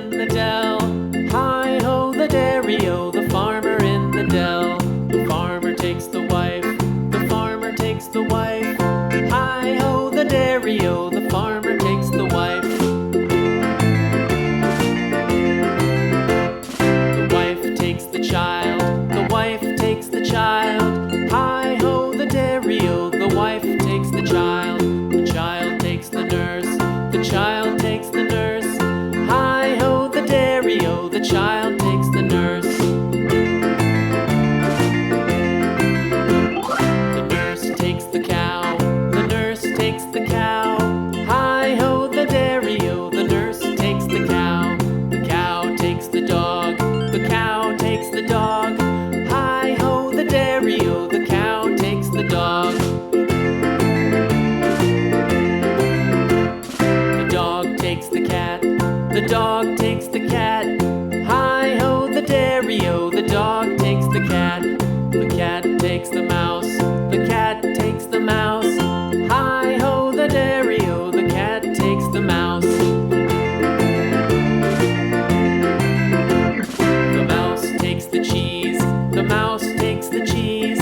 in the dell. Hi-ho, the dairy-o, the farmer in the dell. The farmer takes the wife, the farmer takes the wife. Hi-ho, the dairy-o, the farmer takes the wife. The wife takes the child, the wife takes the child. Hi-ho, the dairy-o, the wife takes the child. The child takes the nurse, the child takes the nurse. Hi-ho, the dairy-o, the child takes the nurse. The nurse takes the cow, the nurse takes the cow. Hi-ho, the dairy-o, the nurse takes the cow. The cow takes the dog, the cow takes the dog. Hi-ho, the dairy-o, the cow takes the dog. The dog takes the cat, the dog takes the cat. Hi-ho, the dairy-o, the dog takes the cat. The cat takes the mouse, the cat takes the mouse. Hi-ho, the dairy-o, the cat takes the mouse. The mouse takes the cheese, the mouse takes the cheese.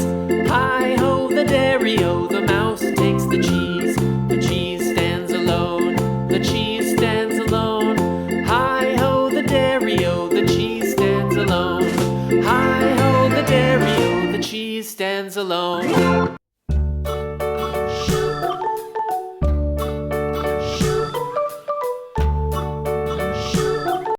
Hi-ho, the dairy-o, the mouse takes the cheese. The cheese stands alone, the cheese stands alone. Hi-ho, the dairy-o, the cheese stands alone. Hi-ho, the dairy-o, the cheese stands alone.